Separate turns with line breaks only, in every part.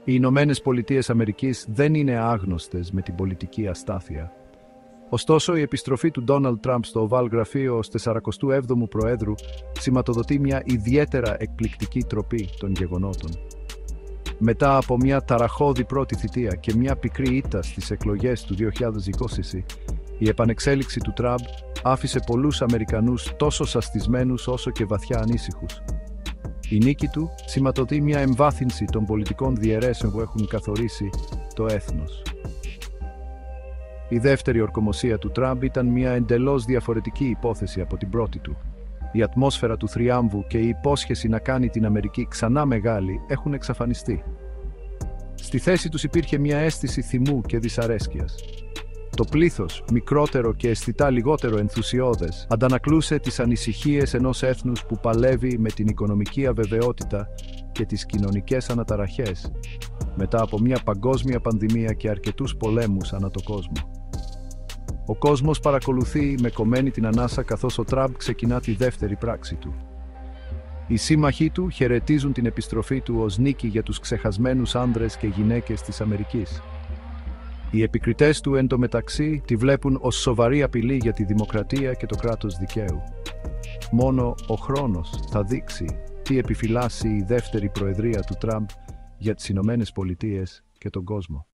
Οι Ηνωμένες Πολιτείες Αμερικής δεν είναι άγνωστες με την πολιτική αστάθεια. Ωστόσο, η επιστροφή του Ντόναλντ Τραμπ στο Οβάλ Γραφείο ως 47ου Προέδρου σηματοδοτεί μια ιδιαίτερα εκπληκτική τροπή των γεγονότων. Μετά από μια ταραχώδη πρώτη θητεία και μια πικρή ήττα στις εκλογές του 2020, η επανεξέλιξη του Τραμπ άφησε πολλούς Αμερικανούς τόσο σαστισμένους όσο και βαθιά ανήσυχους. Η νίκη του σηματοδοτεί μια εμβάθυνση των πολιτικών διαιρέσεων που έχουν καθορίσει το έθνος. Η δεύτερη ορκομοσία του Τραμπ ήταν μια εντελώς διαφορετική υπόθεση από την πρώτη του. Η ατμόσφαιρα του θριάμβου και η υπόσχεση να κάνει την Αμερική ξανά μεγάλη έχουν εξαφανιστεί. Στη θέση τους υπήρχε μια αίσθηση θυμού και δυσαρέσκειας. Το πλήθος, μικρότερο και αισθητά λιγότερο ενθουσιώδες, αντανακλούσε τις ανησυχίες ενός έθνους που παλεύει με την οικονομική αβεβαιότητα και τις κοινωνικές αναταραχές, μετά από μια παγκόσμια πανδημία και αρκετούς πολέμους ανά το κόσμο. Ο κόσμος παρακολουθεί με κομμένη την ανάσα καθώς ο Τραμπ ξεκινά τη δεύτερη πράξη του. Οι σύμμαχοί του χαιρετίζουν την επιστροφή του ως νίκη για τους ξεχασμένους άνδρες και γυναίκες της Αμερικής. Οι επικριτές του εν τω μεταξύ τη βλέπουν ως σοβαρή απειλή για τη δημοκρατία και το κράτος δικαίου. Μόνο ο χρόνος θα δείξει τι επιφυλάσσει η δεύτερη προεδρία του Τραμπ για τις Ηνωμένες Πολιτείες και τον κόσμο.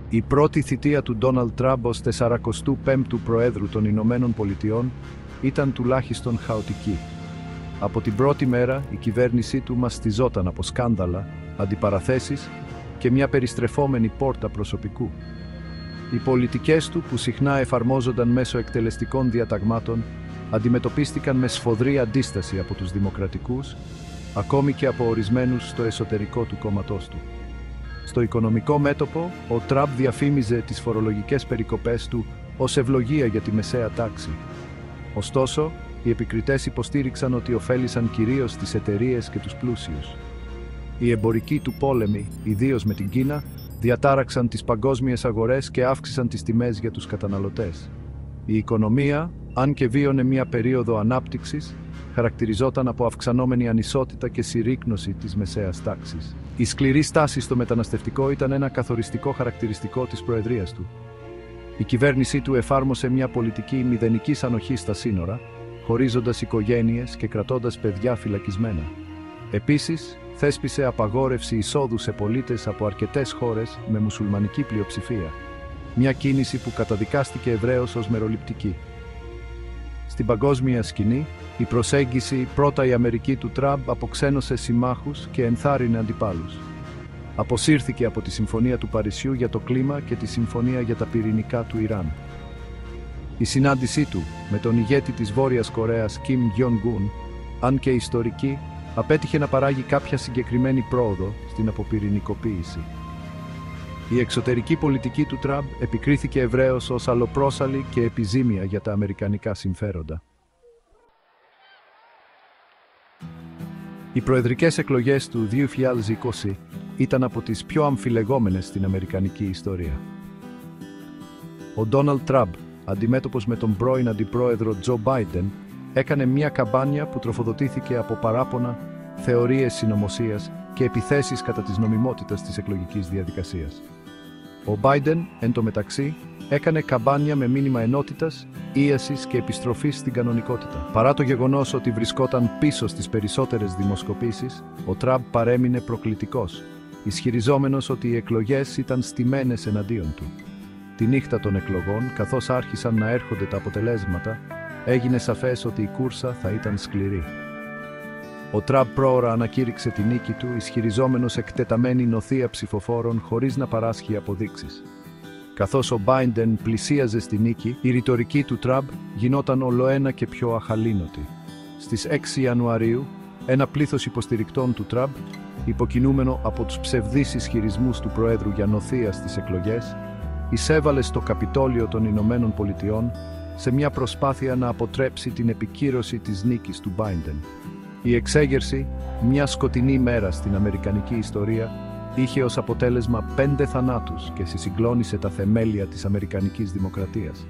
Η πρώτη θητεία του Ντόναλντ Τραμπ ως 45ου Προέδρου των Ηνωμένων Πολιτειών ήταν τουλάχιστον χαοτική. Από την πρώτη μέρα η κυβέρνησή του μαστιζόταν από σκάνδαλα, αντιπαραθέσεις και μια περιστρεφόμενη πόρτα προσωπικού. Οι πολιτικές του, που συχνά εφαρμόζονταν μέσω εκτελεστικών διαταγμάτων, αντιμετωπίστηκαν με σφοδρή αντίσταση από τους δημοκρατικούς, ακόμη και από ορισμένους στο εσωτερικό του κόμματός του. Στο οικονομικό μέτωπο, ο Τραμπ διαφήμιζε τις φορολογικές περικοπές του ως ευλογία για τη μεσαία τάξη. Ωστόσο, οι επικριτές υποστήριξαν ότι ωφέλησαν κυρίως τις εταιρείες και τους πλούσιους. Οι εμπορικοί του πόλεμοι, ιδίως με την Κίνα, διατάραξαν τις παγκόσμιες αγορές και αύξησαν τις τιμές για τους καταναλωτές. Η οικονομία, αν και βίωνε μια περίοδο ανάπτυξης, χαρακτηριζόταν από αυξανόμενη ανισότητα και συρρίκνωση της μεσαίας τάξης. Η σκληρή στάση στο μεταναστευτικό ήταν ένα καθοριστικό χαρακτηριστικό της προεδρίας του. Η κυβέρνησή του εφάρμοσε μια πολιτική μηδενικής ανοχής στα σύνορα, χωρίζοντας οικογένειες και κρατώντας παιδιά φυλακισμένα. Επίσης, θέσπισε απαγόρευση εισόδου σε πολίτες από αρκετές χώρες με μουσουλμανική πλειοψηφία, μια κίνηση που καταδικάστηκε ευρέως ως μεροληπτική. Στην παγκόσμια σκηνή, η προσέγγιση «Πρώτα η Αμερική» του Τραμπ αποξένωσε συμμάχους και ενθάρρυνε αντιπάλους. Αποσύρθηκε από τη Συμφωνία του Παρισιού για το κλίμα και τη Συμφωνία για τα πυρηνικά του Ιράν. Η συνάντησή του με τον ηγέτη της Βόρειας Κορέας Κιμ Γιονγκούν, αν και ιστορική, απέτυχε να παράγει κάποια συγκεκριμένη πρόοδο στην αποπυρηνικοποίηση. Η εξωτερική πολιτική του Τραμπ επικρίθηκε ευρέως ως αλλοπρόσαλη και επιζήμια για τα αμερικανικά συμφέροντα. Οι προεδρικές εκλογές του 2020 ήταν από τις πιο αμφιλεγόμενες στην αμερικανική ιστορία. Ο Ντόναλντ Τραμπ, αντιμέτωπος με τον πρώην αντιπρόεδρο Τζο Μπάιντεν, έκανε μια καμπάνια που τροφοδοτήθηκε από παράπονα, θεωρίες συνωμοσίας και επιθέσεις κατά της νομιμότητας της εκλογικής διαδικασίας. Ο Μπάιντεν, εν τω μεταξύ, έκανε καμπάνια με μήνυμα ενότητας, ίασης και επιστροφής στην κανονικότητα. Παρά το γεγονός ότι βρισκόταν πίσω στις περισσότερες δημοσκοπήσεις, ο Τραμπ παρέμεινε προκλητικός, ισχυριζόμενος ότι οι εκλογές ήταν στημένες εναντίον του. Τη νύχτα των εκλογών, καθώς άρχισαν να έρχονται τα αποτελέσματα, έγινε σαφές ότι η κούρσα θα ήταν σκληρή. Ο Τραμπ πρόωρα ανακήρυξε τη νίκη του, ισχυριζόμενος εκτεταμένη νοθεία ψηφοφόρων χωρίς να παράσχει αποδείξεις. Καθώς ο Μπάιντεν πλησίαζε στη νίκη, η ρητορική του Τραμπ γινόταν ολοένα και πιο αχαλήνωτη. Στις 6 Ιανουαρίου, ένα πλήθος υποστηρικτών του Τραμπ, υποκινούμενο από τους ψευδείς ισχυρισμούς του Προέδρου για νοθεία στις εκλογές, εισέβαλε στο Καπιτόλιο των Ηνωμένων Πολιτειών σε μια προσπάθεια να αποτρέψει την επικύρωση της νίκης του Μπάιντεν. Η εξέγερση, μια σκοτεινή μέρα στην αμερικανική ιστορία, είχε ως αποτέλεσμα 5 θανάτους και συγκλώνησε τα θεμέλια της αμερικανικής δημοκρατίας.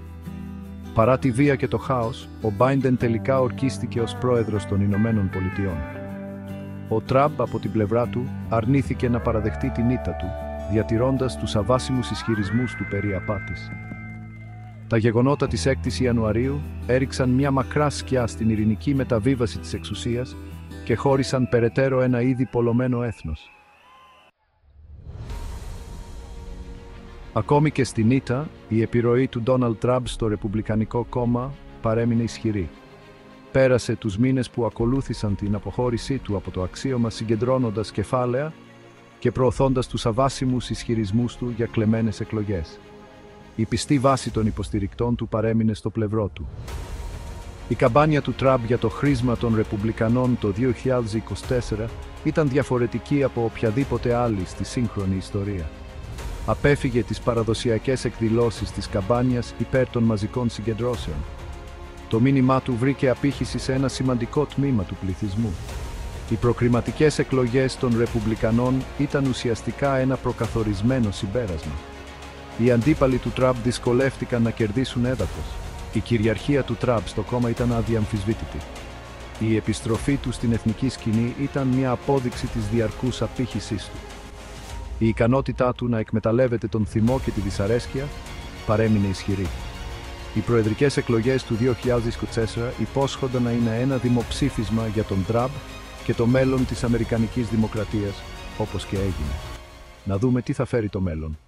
Παρά τη βία και το χάος, ο Μπάιντεν τελικά ορκίστηκε ως πρόεδρος των Ηνωμένων Πολιτειών. Ο Τραμπ από την πλευρά του αρνήθηκε να παραδεχτεί την ήττα του, διατηρώντας τους αβάσιμους ισχυρισμούς του περί απάτης. Τα γεγονότα της 6ης Ιανουαρίου έριξαν μια μακρά σκιά στην ειρηνική μεταβίβαση της εξουσίας και χώρισαν περαιτέρω ένα ήδη πολλωμένο έθνος. Ακόμη και στην ήττα, η επιρροή του Ντόναλντ Τραμπ στο Ρεπουμπλικανικό κόμμα παρέμεινε ισχυρή. Πέρασε τους μήνες που ακολούθησαν την αποχώρησή του από το αξίωμα συγκεντρώνοντας κεφάλαια και προωθώντας τους αβάσιμους ισχυρισμούς του για κλεμμένες εκλογές. Η πιστή βάση των υποστηρικτών του παρέμεινε στο πλευρό του. Η καμπάνια του Τραμπ για το χρήσμα των Ρεπουμπλικανών το 2024 ήταν διαφορετική από οποιαδήποτε άλλη στη σύγχρονη ιστορία. Απέφυγε τις παραδοσιακές εκδηλώσεις της καμπάνιας υπέρ των μαζικών συγκεντρώσεων. Το μήνυμά του βρήκε απήχηση σε ένα σημαντικό τμήμα του πληθυσμού. Οι προκριματικές εκλογές των Ρεπουμπλικανών ήταν ουσιαστικά ένα προκαθορισμένο συμπέρασμα. Οι αντίπαλοι του Τραμπ δυσκολεύτηκαν να κερδίσουν έδαφος. Η κυριαρχία του Τραμπ στο κόμμα ήταν αδιαμφισβήτητη. Η επιστροφή του στην εθνική σκηνή ήταν μια απόδειξη της διαρκούς απήχησής του. Η ικανότητά του να εκμεταλλεύεται τον θυμό και τη δυσαρέσκεια παρέμεινε ισχυρή. Οι προεδρικές εκλογές του 2024 υπόσχονταν να είναι ένα δημοψήφισμα για τον Τραμπ και το μέλλον της Αμερικανικής Δημοκρατίας, όπως και έγινε. Να δούμε τι θα φέρει το μέλλον.